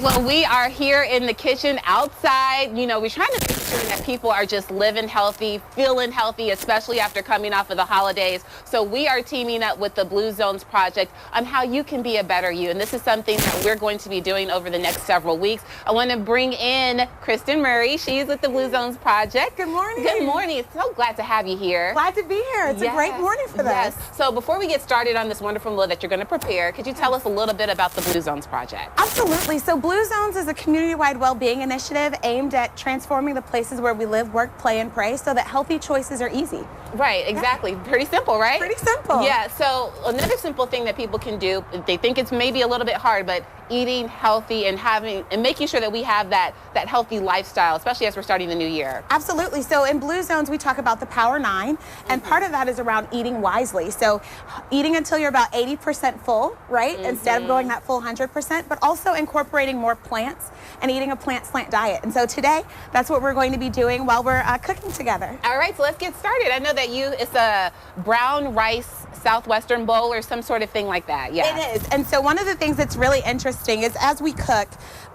Well, we are here in the kitchen outside. You know, we're trying to make sure that people are just living healthy, feeling healthy, especially after coming off of the holidays. So we are teaming up with the Blue Zones Project on how you can be a better you. And this is something that we're going to be doing over the next several weeks. I want to bring in Kristin Murray. She's with the Blue Zones Project. Good morning. Good morning. So glad to have you here. Glad to be here. It's a great morning for this. Yes. So before we get started on this wonderful meal that you're going to prepare, could you tell us a little bit about the Blue Zones Project? Absolutely. So Blue Zones is a community-wide well-being initiative aimed at transforming the places where we live, work, play, and pray so that healthy choices are easy. Right, exactly. Pretty simple, right? Pretty simple. Yeah, so another simple thing that people can do, they think it's maybe a little bit hard, but eating healthy and making sure that we have that healthy lifestyle, especially as we're starting the new year. Absolutely. So in Blue Zones, we talk about the Power 9, and part of that is around eating wisely. So eating until you're about 80% full, right? Instead of going that full 100%, but also incorporating more plants and eating a plant-slant diet. And so today, that's what we're going to be doing while we're cooking together. All right, so let's get started. I know that it's a brown rice southwestern bowl or some sort of thing like that. Yeah, it is. And so one of the things that's really interesting is as we cook,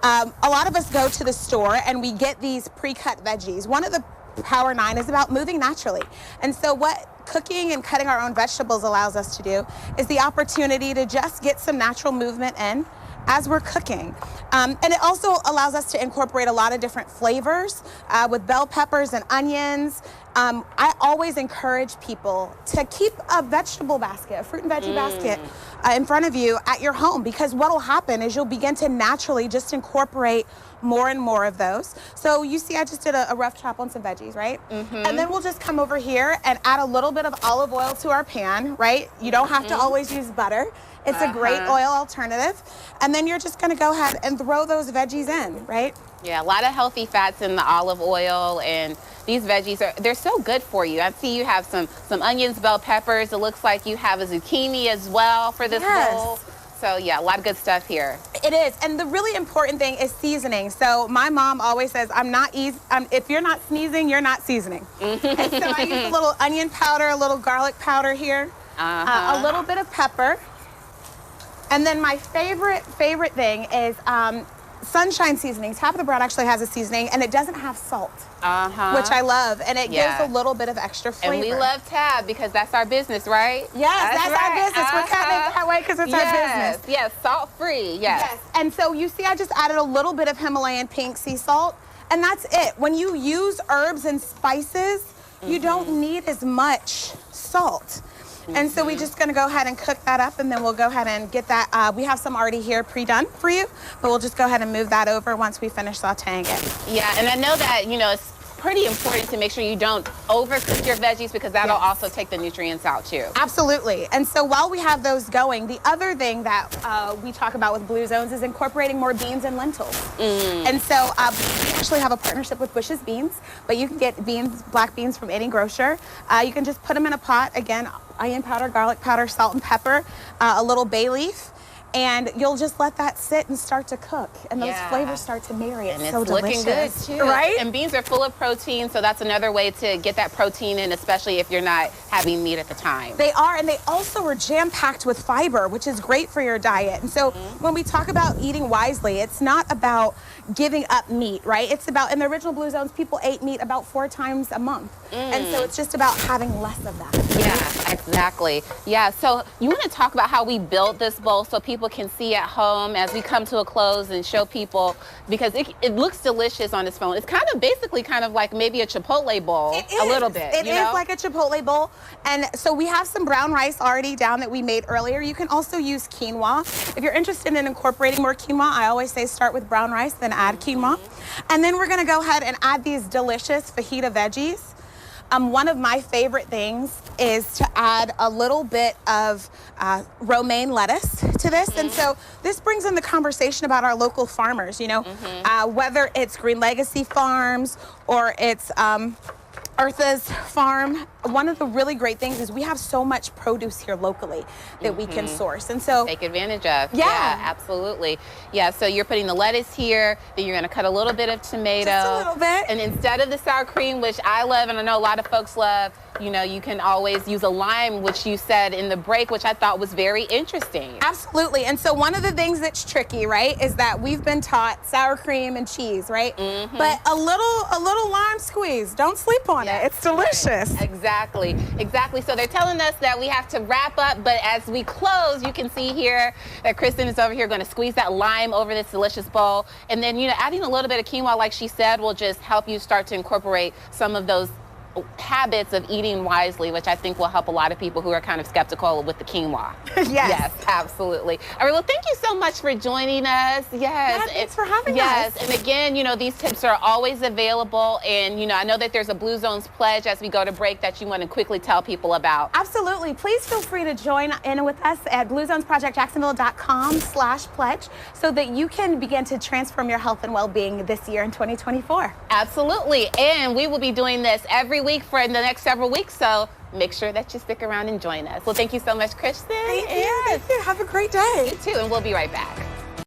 a lot of us go to the store and we get these pre-cut veggies. One of the Power 9 is about moving naturally. And so what cooking and cutting our own vegetables allows us to do is the opportunity to just get some natural movement in as we're cooking. And it also allows us to incorporate a lot of different flavors with bell peppers and onions. I always encourage people to keep a vegetable basket, a fruit and veggie basket in front of you at your home, because what will happen is you'll begin to naturally just incorporate more and more of those. So you see I just did a rough chop on some veggies, right? And then we'll just come over here and add a little bit of olive oil to our pan, right? You don't have to always use butter. It's a great oil alternative. And then you're just gonna go ahead and throw those veggies in, right? Yeah, a lot of healthy fats in the olive oil, and these veggies they're so good for you. I see you have some onions, bell peppers. It looks like you have a zucchini as well for this bowl. So yeah, a lot of good stuff here. It is, and the really important thing is seasoning. So my mom always says, if you're not sneezing, you're not seasoning. And so I use a little onion powder, a little garlic powder here, a little bit of pepper. And then my favorite thing is sunshine seasoning. Half of the bread actually has a seasoning, and it doesn't have salt, which I love, and it gives a little bit of extra flavor. And we love Tab because that's our business, right? Yes, that's our business. We're cutting it that way because it's our business. Yes, salt-free, yes. And so you see I just added a little bit of Himalayan pink sea salt, and that's it. When you use herbs and spices, you don't need as much salt. And so we're just going to go ahead and cook that up, and then we'll go ahead and get that. We have some already here pre-done for you, but we'll just go ahead and move that over once we finish sauteing it. Yeah, and I know that, it's pretty important to make sure you don't overcook your veggies, because that'll also take the nutrients out too. Absolutely. And so while we have those going, the other thing that we talk about with Blue Zones is incorporating more beans and lentils. And so we actually have a partnership with Bush's Beans, but you can get black beans from any grocer. You can just put them in a pot, again, onion powder, garlic powder, salt and pepper, a little bay leaf, and you'll just let that sit and start to cook, and those flavors start to marry. It's so delicious. Looking good too, right? And beans are full of protein, so that's another way to get that protein in, especially if you're not having meat at the time. They are, and they also are jam-packed with fiber, which is great for your diet. And so when we talk about eating wisely, it's not about giving up meat, right? It's about, in the original Blue Zones, people ate meat about 4 times a month. And so it's just about having less of that. Yeah, exactly. Yeah, so you want to talk about how we built this bowl so people can see at home as we come to a close and show people, because it looks delicious on this phone. It's basically kind of like maybe a Chipotle bowl. A little bit. It is like a Chipotle bowl. And so we have some brown rice already down that we made earlier. You can also use quinoa. If you're interested in incorporating more quinoa, I always say start with brown rice, then add quinoa. And then we're going to go ahead and add these delicious fajita veggies. One of my favorite things is to add a little bit of romaine lettuce to this. And so this brings in the conversation about our local farmers, whether it's Green Legacy Farms or it's Eartha's farm. One of the really great things is we have so much produce here locally that we can source, and so take advantage of. Yeah, absolutely. Yeah, so you're putting the lettuce here, then you're going to cut a little bit of tomato, just a little bit, and instead of the sour cream, which I love and I know a lot of folks love, You know, you can always use a lime, which you said in the break, which I thought was very interesting. Absolutely. And so one of the things that's tricky, right, is that we've been taught sour cream and cheese, right? Mm-hmm. But a little lime squeeze. Don't sleep on it. It's delicious. Right. Exactly. Exactly. So they're telling us that we have to wrap up, but as we close, you can see here that Kristin is over here going to squeeze that lime over this delicious bowl. And then, you know, adding a little bit of quinoa, like she said, will just help you start to incorporate some of those habits of eating wisely, which I think will help a lot of people who are kind of skeptical with the quinoa. Yes. Yes, absolutely. All right, well, thank you so much for joining us. Yes. Yeah, thanks for having us. Yes, and again, you know, these tips are always available, and, you know, I know that there's a Blue Zones pledge as we go to break that you want to quickly tell people about. Absolutely. Please feel free to join in with us at bluezonesprojectjacksonville.com/pledge so that you can begin to transform your health and well-being this year in 2024. Absolutely, and we will be doing this every week for the next several weeks, so make sure that you stick around and join us. Well, thank you so much, Kristin. Thank you. Have a great day. You too, and we'll be right back.